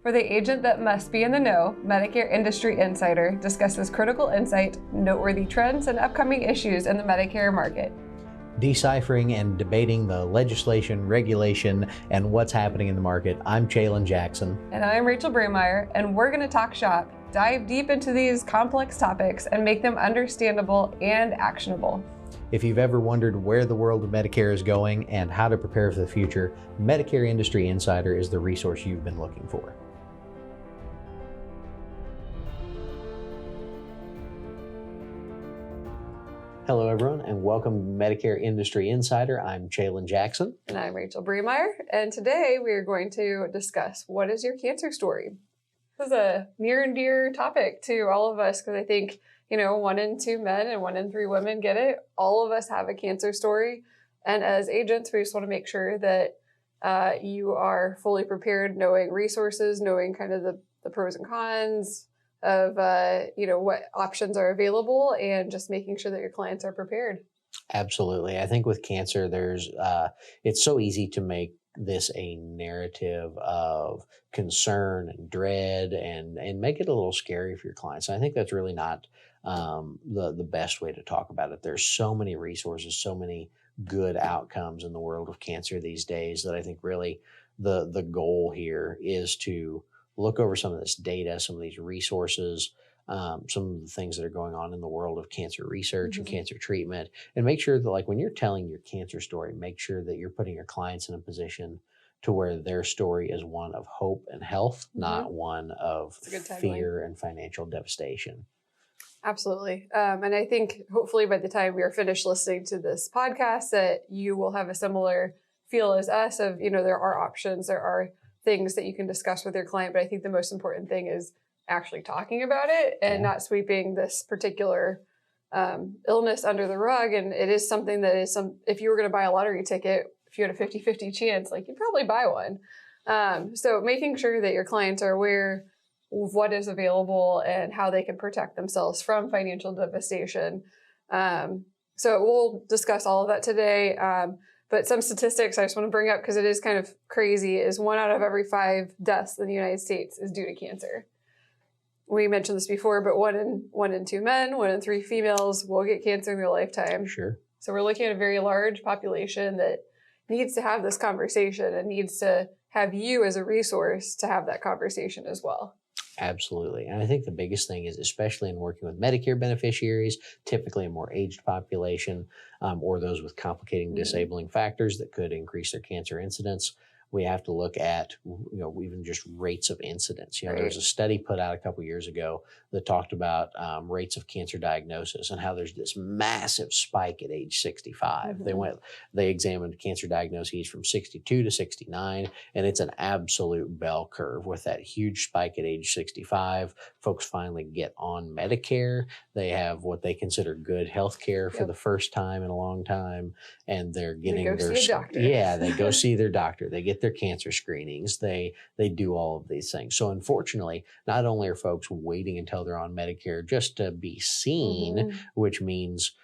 For the agent that must be in the know, Medicare Industry Insider discusses critical insight, noteworthy trends, and upcoming issues in the Medicare market. Deciphering and debating the legislation, regulation, and what's happening in the market. I'm Jalen Jackson. And I'm Rachel Bremeyer, and we're going to talk shop, dive deep into these complex topics, and make them understandable and actionable. If you've ever wondered where the world of Medicare is going and how to prepare for the future, Medicare Industry Insider is the resource you've been looking for. Hello, everyone, and welcome to Medicare Industry Insider. I'm Jalen Jackson. And I'm Rachel Bremeyer. And today we are going to discuss what is your cancer story? This is a near and dear topic to all of us because I think, 1 in 2 men and 1 in 3 women get it. All of us have a cancer story. And as agents, we just want to make sure that you are fully prepared, knowing resources, knowing kind of the pros and cons of what options are available, and just making sure that your clients are prepared. Absolutely. I think with cancer, it's so easy to make this a narrative of concern and dread and make it a little scary for your clients. And I think that's really not the best way to talk about it. There's so many resources, so many good outcomes in the world of cancer these days that I think really the goal here is to look over some of this data, some of these resources, some of the things that are going on in the world of cancer research and cancer treatment, and make sure that, like, when you're telling your cancer story, make sure that you're putting your clients in a position to where their story is one of hope and health, not one of fear and financial devastation. Absolutely. And I think hopefully by the time we are finished listening to this podcast that you will have a similar feel as us of, there are options, there are things that you can discuss with your client. But I think the most important thing is actually talking about it and not sweeping this particular illness under the rug. And it is something that is if you were going to buy a lottery ticket, if you had a 50-50 chance, you'd probably buy one. So making sure that your clients are aware of what is available and how they can protect themselves from financial devastation. So we'll discuss all of that today. But some statistics I just want to bring up because it is kind of crazy is 1 out of every 5 deaths in the United States is due to cancer. We mentioned this before, but 1 in 2 men, 1 in 3 females will get cancer in their lifetime. Sure. So we're looking at a very large population that needs to have this conversation and needs to have you as a resource to have that conversation as well. Absolutely. And I think the biggest thing is, especially in working with Medicare beneficiaries, typically a more aged population, or those with complicating disabling factors that could increase their cancer incidence, we have to look at, even just rates of incidence. There was a study put out a couple of years ago that talked about rates of cancer diagnosis and how there's this massive spike at age 65. They examined cancer diagnoses from 62 to 69, and it's an absolute bell curve with that huge spike at age 65. Folks finally get on Medicare. They have what they consider good health care for the first time in a long time, and they're getting they go see a doctor. Yeah, they go see their doctor. They get their cancer screenings. They do all of these things. So unfortunately, not only are folks waiting until they're on Medicare just to be seen, which means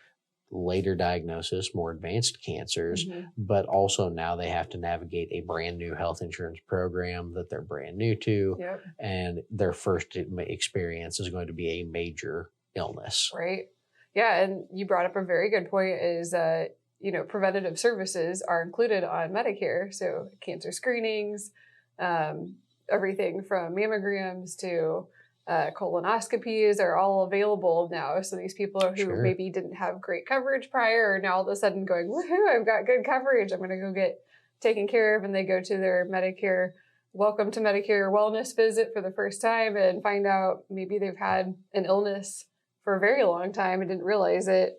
later diagnosis, more advanced cancers, but also now they have to navigate a brand new health insurance program that they're brand new to, and their first experience is going to be a major illness. Right. Yeah, and you brought up a very good point is that preventative services are included on Medicare. So cancer screenings, everything from mammograms to colonoscopies are all available now. So these people who maybe didn't have great coverage prior are now all of a sudden going, woohoo, I've got good coverage. I'm going to go get taken care of. And they go to their Medicare Welcome to Medicare wellness visit for the first time and find out maybe they've had an illness for a very long time and didn't realize it.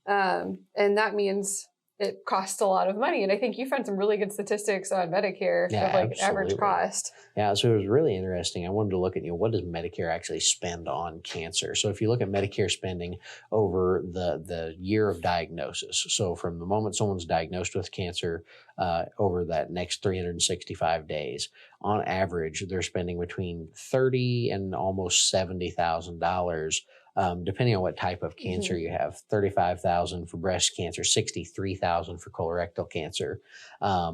And that means it costs a lot of money. And I think you found some really good statistics on Medicare of an average cost. Yeah, so it was really interesting. I wanted to look at, what does Medicare actually spend on cancer? So if you look at Medicare spending over the year of diagnosis, so from the moment someone's diagnosed with cancer over that next 365 days, on average, they're spending between $30 and almost $70,000. Depending on what type of cancer you have, 35,000 for breast cancer, 63,000 for colorectal cancer,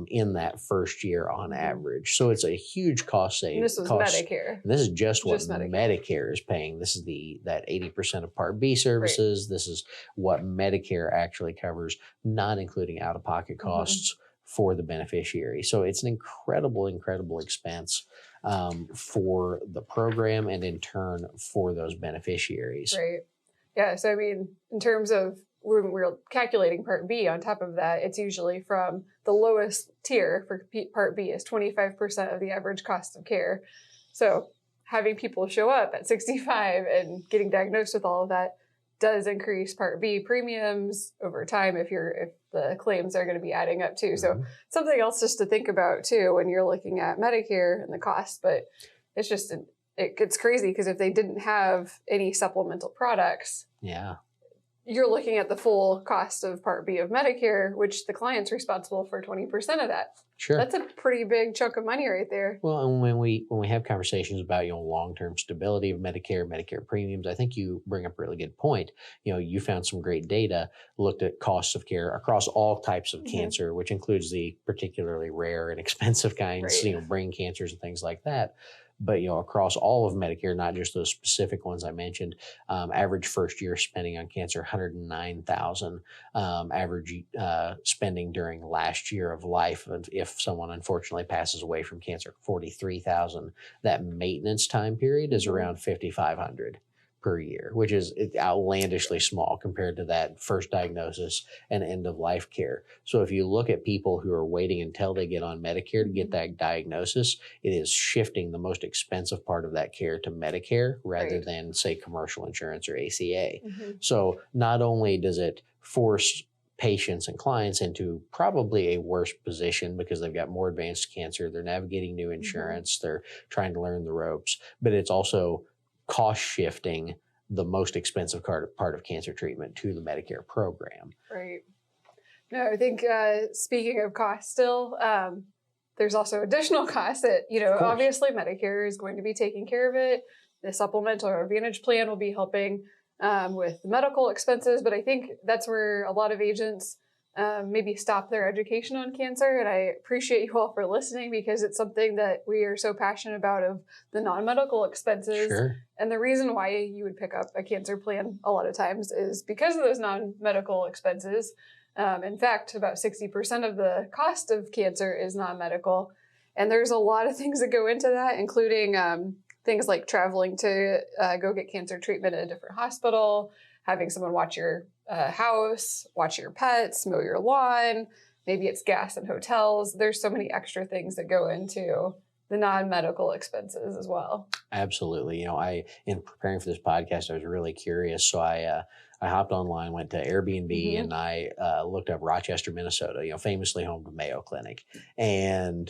in that first year on average. So it's a huge cost saving. This was Medicare. This is just what Medicare. Medicare is paying. This is that 80% of Part B services. Right. This is what Medicare actually covers, not including out-of-pocket costs for the beneficiary. So it's an incredible expense for the program and in turn for those beneficiaries. Right. Yeah. So, I mean, in terms of when we're calculating Part B, on top of that, it's usually from the lowest tier for Part B is 25% of the average cost of care. So having people show up at 65 and getting diagnosed with all of that does increase Part B premiums over time if the claims are going to be adding up too. So something else just to think about too when you're looking at Medicare and the cost, but it's just, it gets crazy because if they didn't have any supplemental products, you're looking at the full cost of Part B of Medicare, which the client's responsible for 20% of that. Sure. That's a pretty big chunk of money right there. Well, and when we have conversations about, long-term stability of Medicare premiums, I think you bring up a really good point. You found some great data, looked at costs of care across all types of cancer, which includes the particularly rare and expensive kinds, brain cancers and things like that. But, across all of Medicare, not just those specific ones I mentioned, average first year spending on cancer, $109,000. Average spending during last year of life, if someone unfortunately passes away from cancer, $43,000. That maintenance time period is around $5,500 per year, which is outlandishly small compared to that first diagnosis and end of life care. So if you look at people who are waiting until they get on Medicare to get that diagnosis, it is shifting the most expensive part of that care to Medicare rather than, say, commercial insurance or ACA. So not only does it force patients and clients into probably a worse position because they've got more advanced cancer, they're navigating new insurance, they're trying to learn the ropes, but it's also cost shifting the most expensive part of cancer treatment to the Medicare program. Right. No, I think speaking of cost still, there's also additional costs that, obviously Medicare is going to be taking care of it. The supplemental or Advantage plan will be helping with medical expenses, but I think that's where a lot of agents maybe stop their education on cancer. And I appreciate you all for listening because it's something that we are so passionate about of the non-medical expenses. And the reason why you would pick up a cancer plan a lot of times is because of those non-medical expenses. In fact, about 60% of the cost of cancer is non-medical. And there's a lot of things that go into that, including things like traveling to go get cancer treatment at a different hospital, having someone watch your house, watch your pets, mow your lawn. Maybe it's gas in hotels. There's so many extra things that go into the non-medical expenses as well. Absolutely. In preparing for this podcast, I was really curious. So I hopped online, went to Airbnb, and I looked up Rochester, Minnesota, famously home to Mayo Clinic, and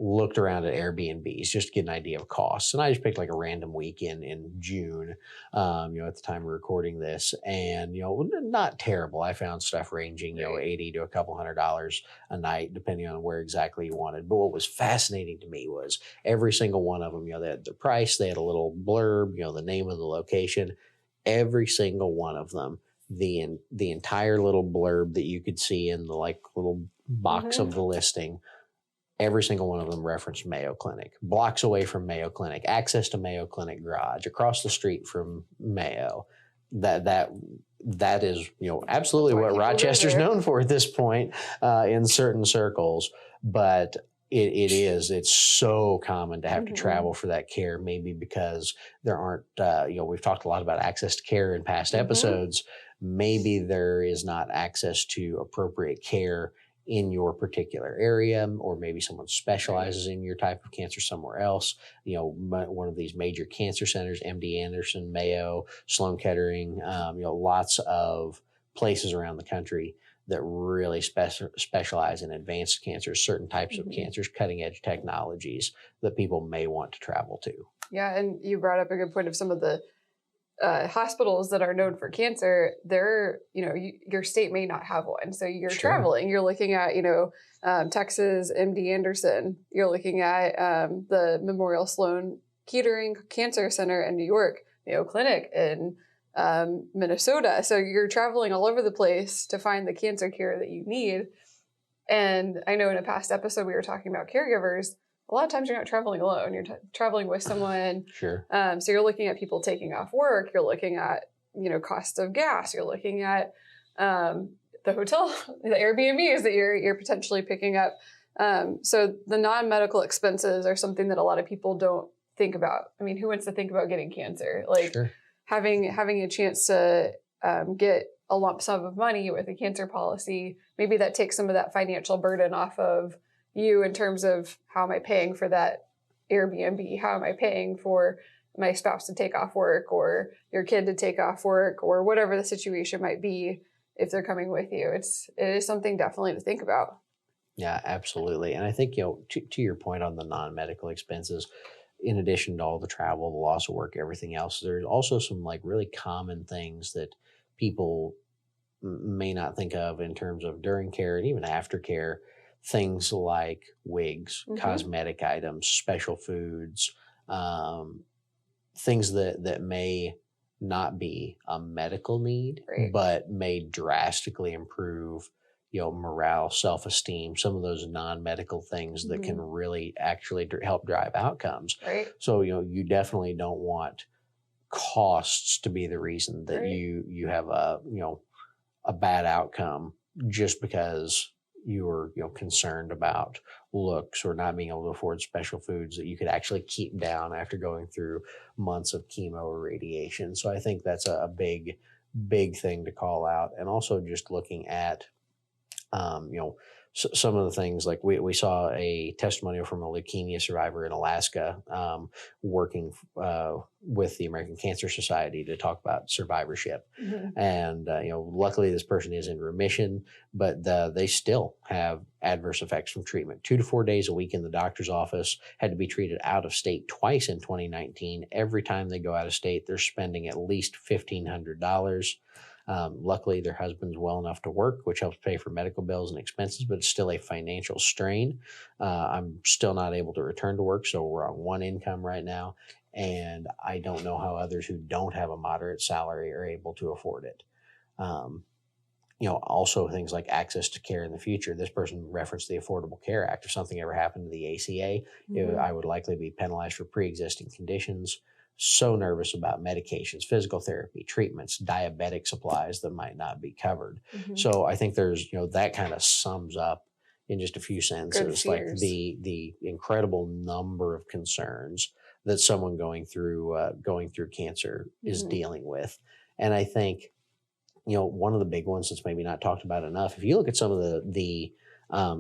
looked around at Airbnbs just to get an idea of costs. And I just picked like a random weekend in June, at the time of recording this. And, not terrible. I found stuff ranging, $80 to a couple $100 a night, depending on where exactly you wanted. But what was fascinating to me was every single one of them, they had the price, they had a little blurb, the name of the location, every single one of them. The entire little blurb that you could see in the little box of the listing, every single one of them referenced Mayo Clinic, blocks away from Mayo Clinic, access to Mayo Clinic garage, across the street from Mayo. That is, absolutely what Rochester's known for at this point in certain circles. But it's so common to have to travel for that care, maybe because there aren't, we've talked a lot about access to care in past episodes. Maybe there is not access to appropriate care in your particular area, or maybe someone specializes in your type of cancer somewhere else. One of these major cancer centers, MD Anderson, Mayo, Sloan Kettering, lots of places around the country that really specialize in advanced cancers, certain types of cancers, cutting edge technologies that people may want to travel to. Yeah, and you brought up a good point of some of the hospitals that are known for cancer, they're, your state may not have one. So you're Sure. traveling, you're looking at, Texas, MD Anderson, you're looking at the Memorial Sloan Kettering Cancer Center in New York, Mayo Clinic in Minnesota. So you're traveling all over the place to find the cancer care that you need. And I know in a past episode, we were talking about caregivers. A lot of times you're not traveling alone. You're traveling with someone. Sure. So you're looking at people taking off work. You're looking at, cost of gas. You're looking at the hotel, the Airbnbs that you're potentially picking up. So the non-medical expenses are something that a lot of people don't think about. I mean, who wants to think about getting cancer? Like Sure. having a chance to get a lump sum of money with a cancer policy, maybe that takes some of that financial burden off of you in terms of how am I paying for that Airbnb? How am I paying for my spouse to take off work or your kid to take off work or whatever the situation might be if they're coming with you? It is something definitely to think about. Yeah, absolutely. And I think, to your point on the non-medical expenses, in addition to all the travel, the loss of work, everything else, there's also some like really common things that people may not think of in terms of during care and even after care. Things like wigs, cosmetic items, special foods, things that may not be a medical need, Right. but may drastically improve, morale, self-esteem, some of those non-medical things that can really actually help drive outcomes. Right. So, you definitely don't want costs to be the reason that Right. you have a bad outcome just because you're concerned about looks or not being able to afford special foods that you could actually keep down after going through months of chemo or radiation. So I think that's a big thing to call out. And also just looking at some of the things like we saw a testimonial from a leukemia survivor in Alaska working with the American Cancer Society to talk about survivorship. And, luckily this person is in remission, but they still have adverse effects from treatment. 2 to 4 days a week in the doctor's office, had to be treated out of state twice in 2019. Every time they go out of state, they're spending at least $1,500. Luckily, their husband's well enough to work, which helps pay for medical bills and expenses, but it's still a financial strain. I'm still not able to return to work, so we're on one income right now, and I don't know how others who don't have a moderate salary are able to afford it. Also things like access to care in the future. This person referenced the Affordable Care Act. If something ever happened to the ACA, I would likely be penalized for pre-existing conditions. So nervous about medications, physical therapy, treatments, diabetic supplies that might not be covered. So I think there's, that kind of sums up in just a few sentences, like the incredible number of concerns that someone going through cancer is dealing with. And I think, one of the big ones that's maybe not talked about enough, if you look at some of the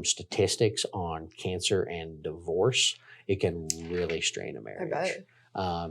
statistics on cancer and divorce, it can really strain a marriage. I bet.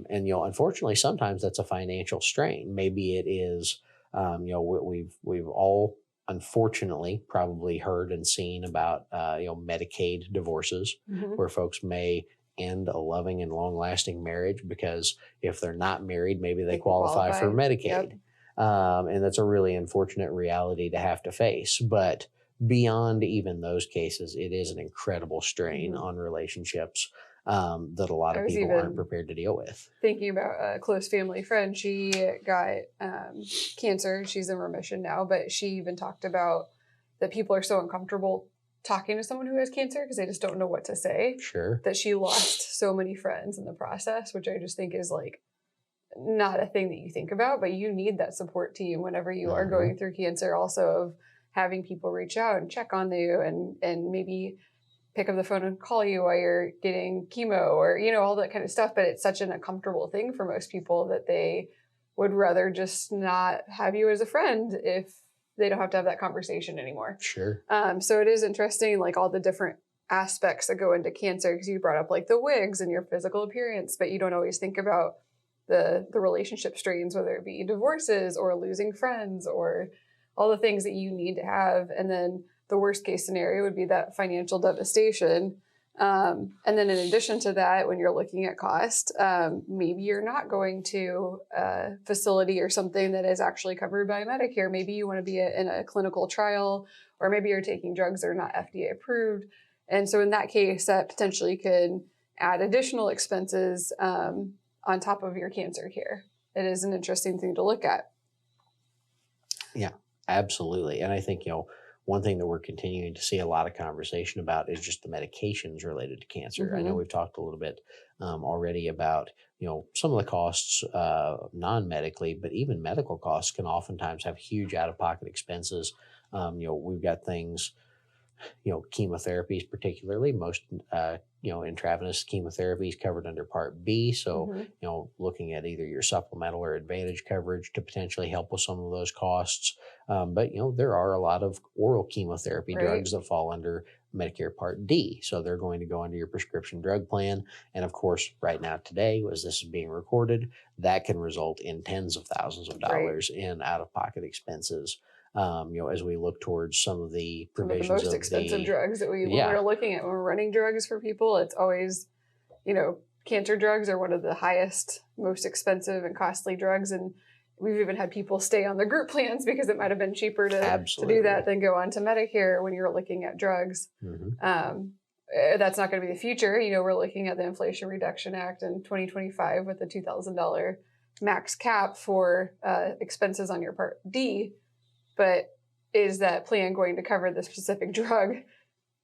And unfortunately, sometimes that's a financial strain. Maybe it is. We've all unfortunately probably heard and seen about Medicaid divorces, where folks may end a loving and long-lasting marriage because if they're not married, maybe they qualify for Medicaid. Yep. And that's a really unfortunate reality to have to face. But beyond even those cases, it is an incredible strain on relationships that a lot of people aren't prepared to deal with. Thinking about a close family friend, she got cancer. She's in remission now, but she even talked about that people are so uncomfortable talking to someone who has cancer because they just don't know what to say. Sure. That she lost so many friends in the process, which I just think is like not a thing that you think about, but you need that support team whenever you are going through cancer. Also, of having people reach out and check on you and maybe pick up the phone and call you while you're getting chemo or, all that kind of stuff. But it's such an uncomfortable thing for most people that they would rather just not have you as a friend if they don't have to have that conversation anymore. Sure. So it is interesting, like all the different aspects that go into cancer, because you brought up like the wigs and your physical appearance, but you don't always think about the relationship strains, whether it be divorces or losing friends or all the things that you need to have. And then the worst case scenario would be that financial devastation. And then in addition to that, when you're looking at cost, maybe you're not going to a facility or something that is actually covered by Medicare. Maybe you want to be in a clinical trial, or maybe you're taking drugs that are not FDA approved. And so in that case, that potentially could add additional expenses on top of your cancer care. It is an interesting thing to look at. Yeah, absolutely. And I think, one thing that we're continuing to see a lot of conversation about is just the medications related to cancer. I know we've talked a little bit already about, some of the costs non-medically, but even medical costs can oftentimes have huge out-of-pocket expenses. We've got things, chemotherapies, particularly most, intravenous chemotherapy is covered under Part B. So, looking at either your supplemental or advantage coverage to potentially help with some of those costs. But, there are a lot of oral chemotherapy drugs that fall under Medicare Part D. So they're going to go under your prescription drug plan. And of course, right now today, as this is being recorded, that can result in tens of thousands of dollars in out-of-pocket expenses. As we look towards some of the provisions of the most expensive drugs that when we're looking at when we're running drugs for people, it's always, cancer drugs are one of the highest, most expensive and costly drugs. And we've even had people stay on the group plans because it might have been cheaper to do that than go on to Medicare when you're looking at drugs. That's not going to be the future. We're looking at the Inflation Reduction Act in 2025 with the $2,000 max cap for expenses on your Part D. But is that plan going to cover the specific drug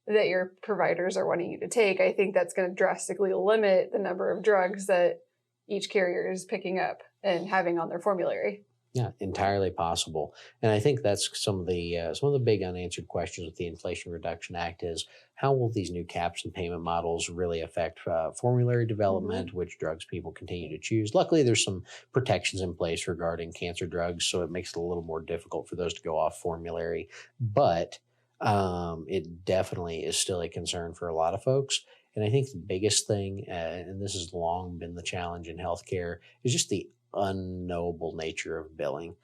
that your providers are wanting you to take? I think that's going to drastically limit the number of drugs that each carrier is picking up and having on their formulary. Yeah, entirely possible. And I think that's some of the big unanswered questions with the Inflation Reduction Act is how will these new caps and payment models really affect formulary development, which drugs people continue to choose. Luckily, there's some protections in place regarding cancer drugs, so it makes it a little more difficult for those to go off formulary. But it definitely is still a concern for a lot of folks. And I think the biggest thing, and this has long been the challenge in healthcare, is just the unknowable nature of billing.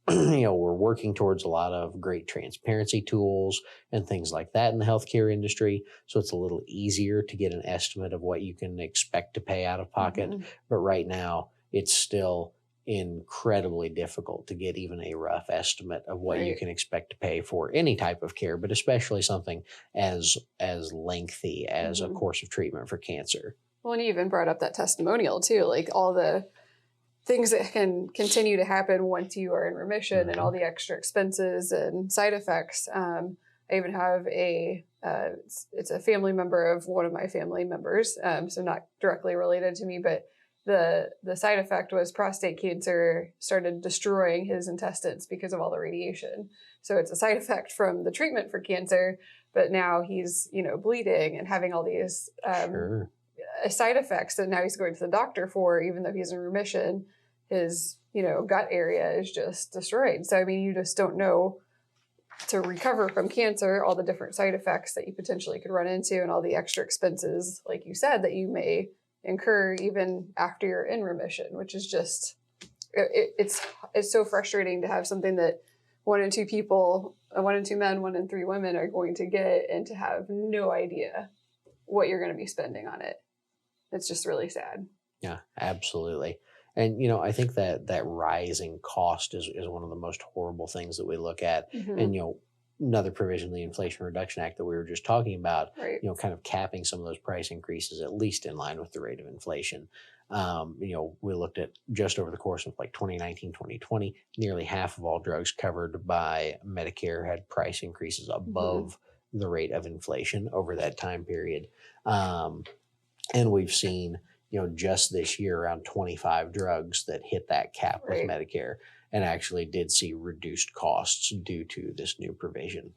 We're working towards a lot of great transparency tools and things like that in the healthcare industry. So it's a little easier to get an estimate of what you can expect to pay out of pocket. But right now, it's still incredibly difficult to get even a rough estimate of what you can expect to pay for any type of care, but especially something as lengthy as a course of treatment for cancer. Well, and you even brought up that testimonial too, like all the things that can continue to happen once you are in remission and all the extra expenses and side effects. I even have it's a family member of one of my family members, so not directly related to me, but the side effect was prostate cancer started destroying his intestines because of all the radiation. So it's a side effect from the treatment for cancer, but now he's, bleeding and having all these side effects that now he's going to the doctor for, even though he's in remission. His, gut area is just destroyed. So, you just don't know to recover from cancer, all the different side effects that you potentially could run into and all the extra expenses, like you said, that you may incur even after you're in remission, which is just, it's so frustrating to have something that 1 in 2 people, 1 in 2 men, 1 in 3 women are going to get and to have no idea what you're going to be spending on it. It's just really sad. Yeah, absolutely. And, I think that rising cost is one of the most horrible things that we look at. And, another provision of the Inflation Reduction Act that we were just talking about, kind of capping some of those price increases, at least in line with the rate of inflation. We looked at just over the course of like 2019, 2020, nearly half of all drugs covered by Medicare had price increases above the rate of inflation over that time period. And we've seen, just this year around 25 drugs that hit that cap with Medicare and actually did see reduced costs due to this new provision.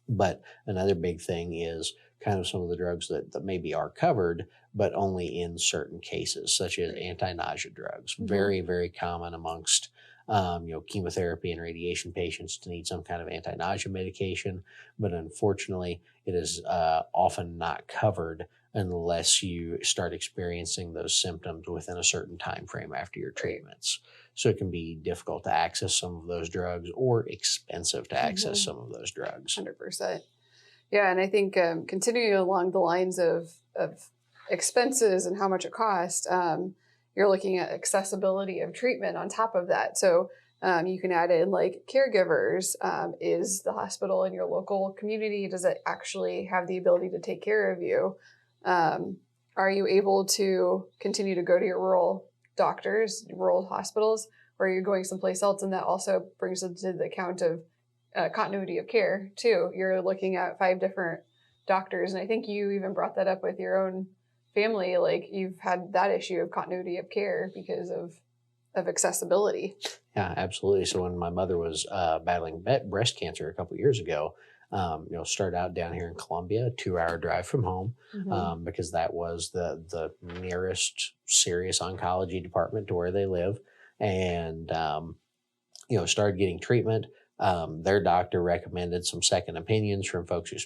But another big thing is kind of some of the drugs that maybe are covered, but only in certain cases, such as anti-nausea drugs. Very, very common amongst chemotherapy and radiation patients to need some kind of anti-nausea medication. But unfortunately, it is often not covered unless you start experiencing those symptoms within a certain time frame after your treatments. So it can be difficult to access some of those drugs or expensive to access some of those drugs. 100%. Yeah, and I think continuing along the lines of expenses and how much it costs, you're looking at accessibility of treatment on top of that. So you can add in like caregivers. Is the hospital in your local community, does it actually have the ability to take care of you? Are you able to continue to go to your rural doctors, rural hospitals, or are you going someplace else? And that also brings into the account of continuity of care too. You're looking at 5 different doctors, and I think you even brought that up with your own family. Like you've had that issue of continuity of care because of accessibility. Yeah, absolutely. So when my mother was battling breast cancer a couple years ago, started out down here in Columbia, a 2-hour drive from home, because that was the nearest serious oncology department to where they live, and started getting treatment. Their doctor recommended some second opinions from folks who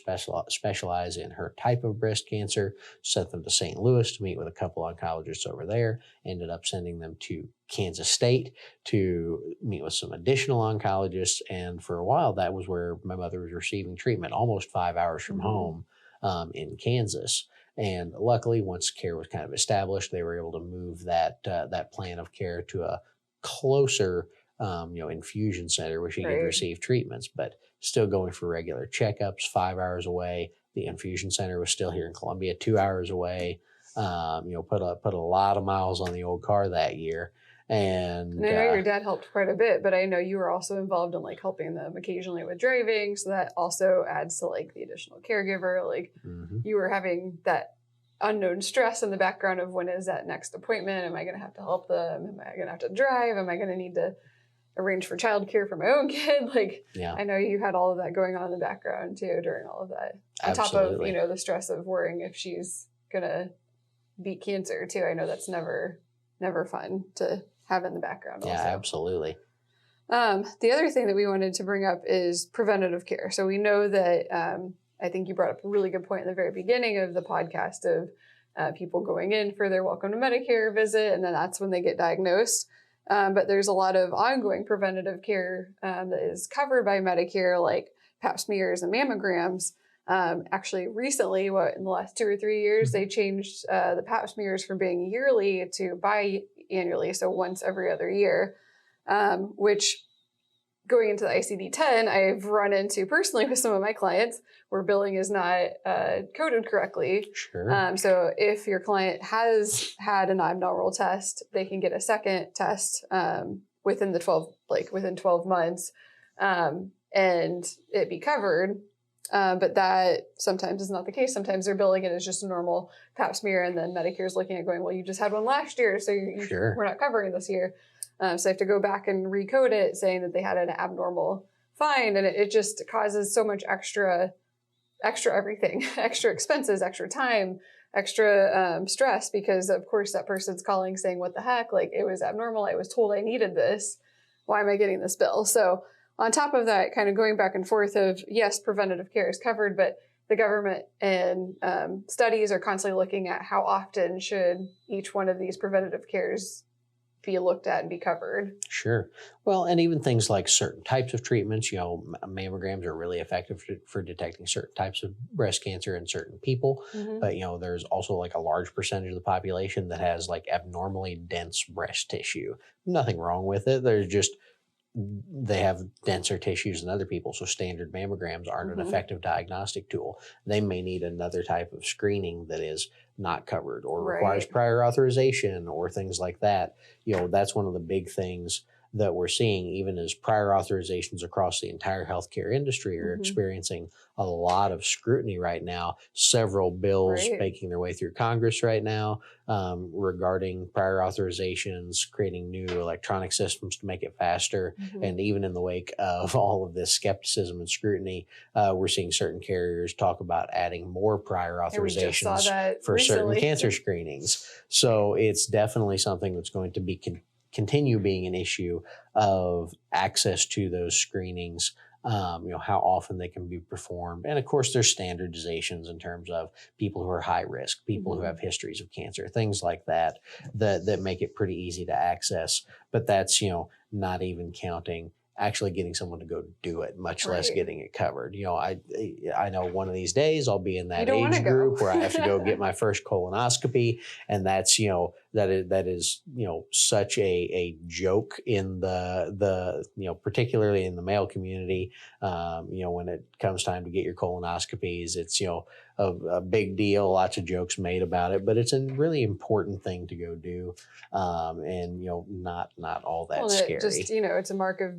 specialize in her type of breast cancer, sent them to St. Louis to meet with a couple oncologists over there, ended up sending them to Kansas State to meet with some additional oncologists. And for a while, that was where my mother was receiving treatment, almost 5 hours from home in Kansas. And luckily, once care was kind of established, they were able to move that plan of care to a closer infusion center where she could receive treatments, but still going for regular checkups, 5 hours away. The infusion center was still here in Columbia, 2 hours away. Put a lot of miles on the old car that year. And I know your dad helped quite a bit, but I know you were also involved in like helping them occasionally with driving. So that also adds to like the additional caregiver. Like you were having that unknown stress in the background of when is that next appointment? Am I going to have to help them? Am I going to have to drive? Am I going to need to arrange for childcare for my own kid? I know you had all of that going on in the background too during all of that. Absolutely. On top of, the stress of worrying if she's gonna beat cancer too. I know that's never fun to have in the background. Yeah, also. Absolutely. The other thing that we wanted to bring up is preventative care. So we know that I think you brought up a really good point in the very beginning of the podcast of people going in for their welcome to Medicare visit, and then that's when they get diagnosed. But there's a lot of ongoing preventative care that is covered by Medicare, like pap smears and mammograms. Actually, recently, in the last 2 or 3 years, they changed the pap smears from being yearly to biannually, so once every other year, which going into the ICD-10, I've run into personally with some of my clients where billing is not coded correctly. Sure. So if your client has had an abnormal test, they can get a second test within 12 months, and it be covered. But that sometimes is not the case. Sometimes they're billing it as just a normal pap smear, and then Medicare is looking at going, well, you just had one last year, so we're not covering this year. So I have to go back and recode it saying that they had an abnormal find, and it just causes so much extra everything, extra expenses, extra time, extra stress, because of course that person's calling saying, what the heck, like it was abnormal. I was told I needed this. Why am I getting this bill? So on top of that, kind of going back and forth of, yes, preventative care is covered, but the government and studies are constantly looking at how often should each one of these preventative cares be looked at and be covered. Sure. Well, and even things like certain types of treatments, mammograms are really effective for detecting certain types of breast cancer in certain people. But, there's also like a large percentage of the population that has like abnormally dense breast tissue. Nothing wrong with it. They have denser tissues than other people, so standard mammograms aren't an effective diagnostic tool. They may need another type of screening that is not covered or requires prior authorization or things like that. That's one of the big things that we're seeing, even as prior authorizations across the entire healthcare industry are experiencing a lot of scrutiny right now. Several bills making their way through Congress right now regarding prior authorizations, creating new electronic systems to make it faster. And even in the wake of all of this skepticism and scrutiny, we're seeing certain carriers talk about adding more prior authorizations for certain cancer screenings. So it's definitely something that's going to be continue being an issue of access to those screenings, how often they can be performed. And of course, there's standardizations in terms of people who are high risk, people who have histories of cancer, things like that make it pretty easy to access. But that's, not even counting actually getting someone to go do it, much less Right. getting it covered. I know one of these days I'll be in You that don't want to age go. group where I have to go get my first colonoscopy, and that's that is such a joke in the particularly in the male community. When it comes time to get your colonoscopies, it's a big deal, lots of jokes made about it, but it's a really important thing to go do, and not all that Well, scary. just it's a mark of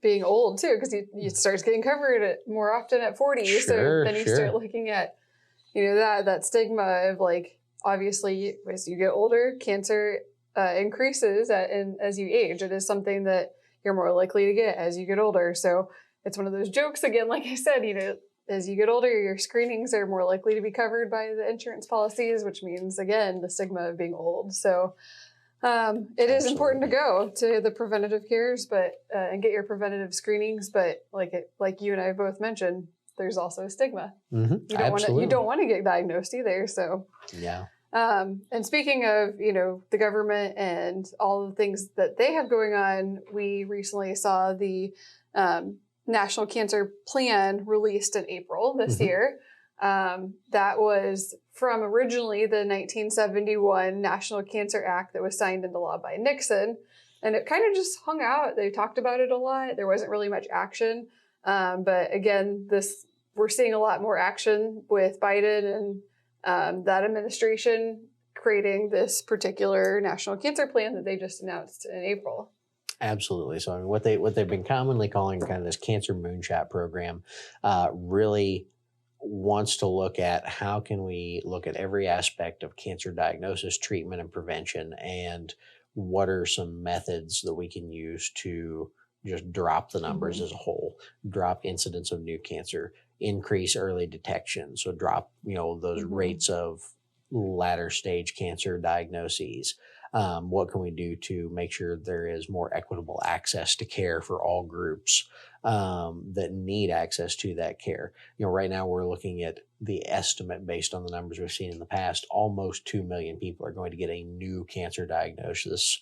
being old too, because you start getting covered more often at 40. So then you start looking at that stigma of like, obviously as you get older, cancer increases as you age. It is something that you're more likely to get as you get older. So it's one of those jokes again, like I said, as you get older, your screenings are more likely to be covered by the insurance policies, which means again the stigma of being old. So it is important to go to the preventative cares, but and get your preventative screenings. But like you and I both mentioned, there's also a stigma. Mm-hmm. You don't want to get diagnosed either. So yeah. And speaking of the government and all the things that they have going on, we recently saw the National Cancer Plan released in April this year. That was from originally the 1971 National Cancer Act that was signed into law by Nixon. And it kind of just hung out. They talked about it a lot. There wasn't really much action. But again, we're seeing a lot more action with Biden and that administration creating this particular National Cancer Plan that they just announced in April. Absolutely. So I mean, what they've been commonly calling kind of this cancer moonshot program really wants to look at how can we look at every aspect of cancer diagnosis, treatment, and prevention, and what are some methods that we can use to just drop the numbers as a whole, drop incidence of new cancer, increase early detection, so drop those rates of latter stage cancer diagnoses. What can we do to make sure there is more equitable access to care for all groups that need access to that care? Right now we're looking at the estimate based on the numbers we've seen in the past. Almost 2 million people are going to get a new cancer diagnosis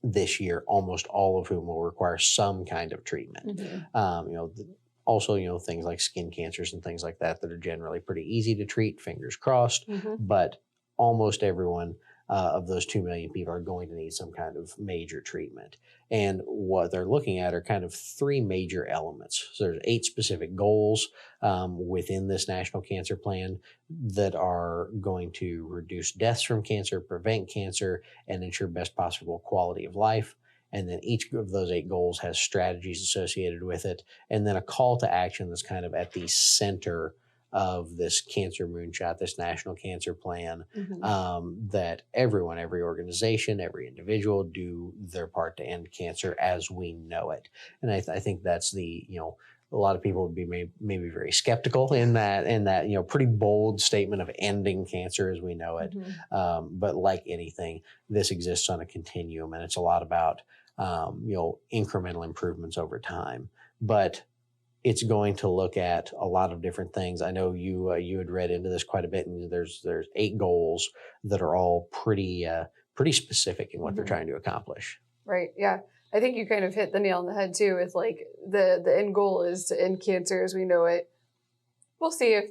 this year, almost all of whom will require some kind of treatment. Also, things like skin cancers and things like that are generally pretty easy to treat, fingers crossed, but almost everyone of those 2 million people are going to need some kind of major treatment. And what they're looking at are kind of 3 major elements. So there's 8 specific goals within this National Cancer Plan that are going to reduce deaths from cancer, prevent cancer, and ensure best possible quality of life. And then each of those 8 goals has strategies associated with it, and then a call to action that's kind of at the center of this cancer moonshot, this National Cancer Plan, that everyone, every organization, every individual do their part to end cancer as we know it. And I think that's a lot of people would be maybe very skeptical in that pretty bold statement of ending cancer as we know it. But like anything, this exists on a continuum, and it's a lot about incremental improvements over time. But it's going to look at a lot of different things. I know you had read into this quite a bit, and there's 8 goals that are all pretty specific in what they're trying to accomplish. Right. Yeah. I think you kind of hit the nail on the head too. With like the end goal is to end cancer as we know it. We'll see if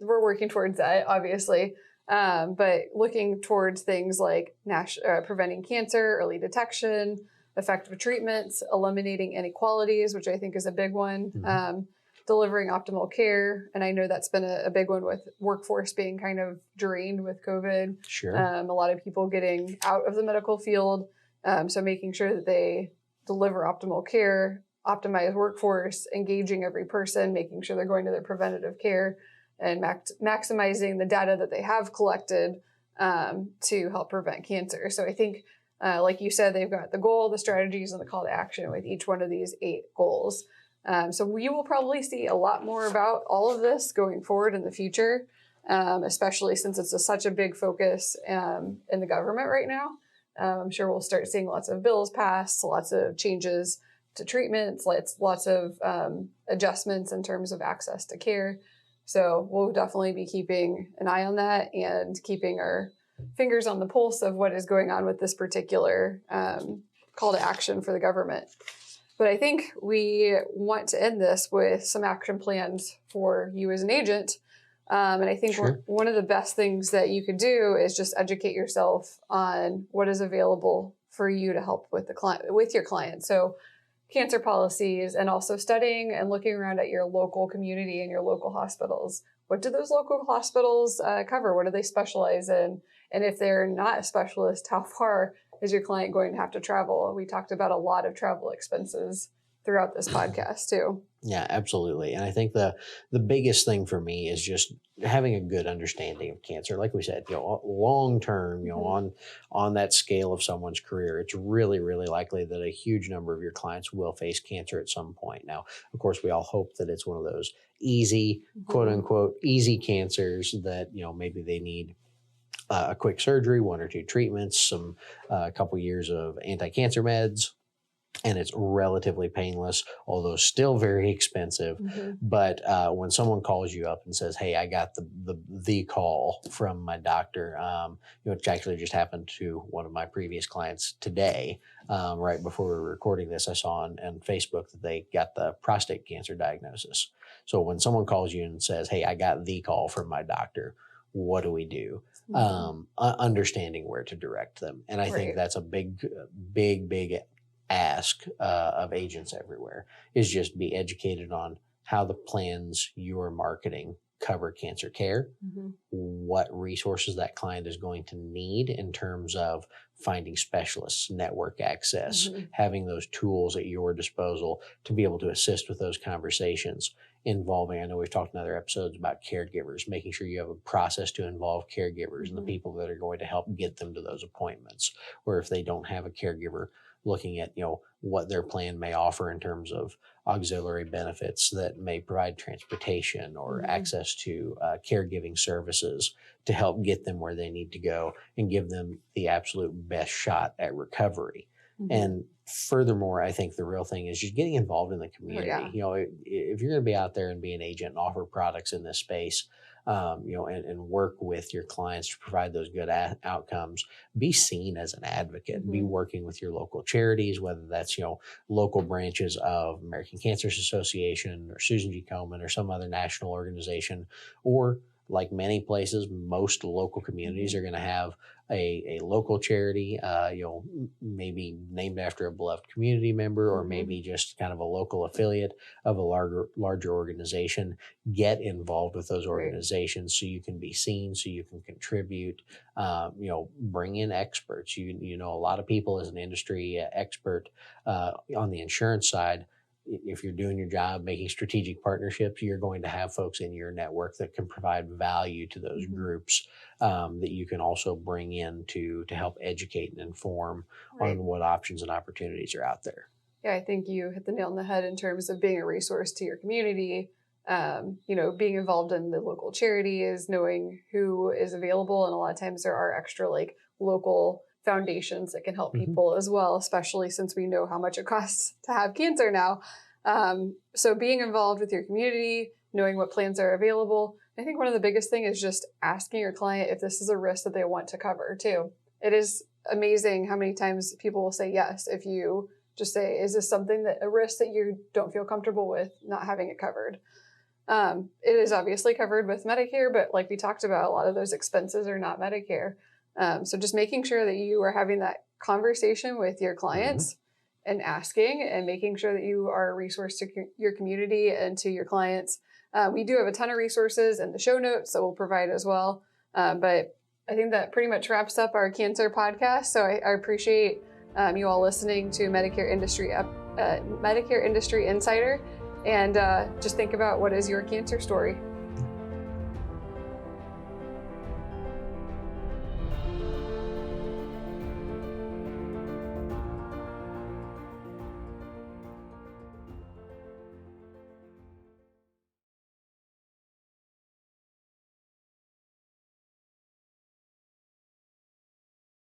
we're working towards that, obviously. But looking towards things like preventing cancer, early detection, effective treatments, eliminating inequalities, which I think is a big one, delivering optimal care. And I know that's been a big one with workforce being kind of drained with COVID. Sure. A lot of people getting out of the medical field. So making sure that they deliver optimal care, optimize workforce, engaging every person, making sure they're going to their preventative care, and maximizing the data that they have collected to help prevent cancer. So I think, like you said, they've got the goal, the strategies, and the call to action with each one of these 8 goals. So we will probably see a lot more about all of this going forward in the future, especially since it's such a big focus in the government right now. I'm sure we'll start seeing lots of bills passed, lots of changes to treatments, lots of adjustments in terms of access to care. So we'll definitely be keeping an eye on that and keeping our fingers on the pulse of what is going on with this particular call to action for the government. But I think we want to end this with some action plans for you as an agent. And I think Sure. one of the best things that you could do is just educate yourself on what is available for you to help with with your client. So cancer policies, and also studying and looking around at your local community and your local hospitals. What do those local hospitals cover? What do they specialize in? And if they're not a specialist, how far is your client going to have to travel? We talked about a lot of travel expenses throughout this podcast too. Yeah, absolutely. And I think the biggest thing for me is just having a good understanding of cancer. Like we said, long term, on that scale of someone's career, it's really, really likely that a huge number of your clients will face cancer at some point. Now, of course, we all hope that it's one of those easy, quote unquote, easy cancers that, maybe they need a quick surgery, one or two treatments, a couple years of anti-cancer meds, and it's relatively painless, although still very expensive. But when someone calls you up and says, "Hey, I got the call from my doctor," which actually just happened to one of my previous clients today, right before we were recording this, I saw on Facebook that they got the prostate cancer diagnosis. So when someone calls you and says, "Hey, I got the call from my doctor," what do we do? Understanding where to direct them, and I think that's a big ask of agents everywhere, is just be educated on how the plans you're marketing cover cancer care, what resources that client is going to need in terms of finding specialists, network access, having those tools at your disposal to be able to assist with those conversations involving, I know we've talked in other episodes about caregivers, making sure you have a process to involve caregivers and the people that are going to help get them to those appointments. Or if they don't have a caregiver, looking at, what their plan may offer in terms of auxiliary benefits that may provide transportation or access to caregiving services to help get them where they need to go and give them the absolute best shot at recovery. And furthermore, I think the real thing is just getting involved in the community. If you're going to be out there and be an agent and offer products in this space, and work with your clients to provide those good outcomes, be seen as an advocate, be working with your local charities, whether that's, local branches of American Cancer Association or Susan G. Komen or some other national organization, or like many places, most local communities are going to have a local charity, maybe named after a beloved community member, or maybe just kind of a local affiliate of a larger organization. Get involved with those organizations so you can be seen, so you can contribute, bring in experts. A lot of people as an industry expert on the insurance side. If you're doing your job, making strategic partnerships, you're going to have folks in your network that can provide value to those groups that you can also bring in to help educate and inform on what options and opportunities are out there. Yeah, I think you hit the nail on the head in terms of being a resource to your community. Being involved in the local charities, knowing who is available. And a lot of times there are extra local foundations that can help people as well, especially since we know how much it costs to have cancer now. So being involved with your community, knowing what plans are available. I think one of the biggest thing is just asking your client if this is a risk that they want to cover too. It is amazing how many times people will say yes if you just say, is this a risk that you don't feel comfortable with not having it covered? It is obviously covered with Medicare, but like we talked about, a lot of those expenses are not Medicare. So just making sure that you are having that conversation with your clients and asking and making sure that you are a resource to your community and to your clients. We do have a ton of resources in the show notes that we'll provide as well. But I think that pretty much wraps up our cancer podcast. So I appreciate you all listening to Medicare Industry Insider, and just think about, what is your cancer story?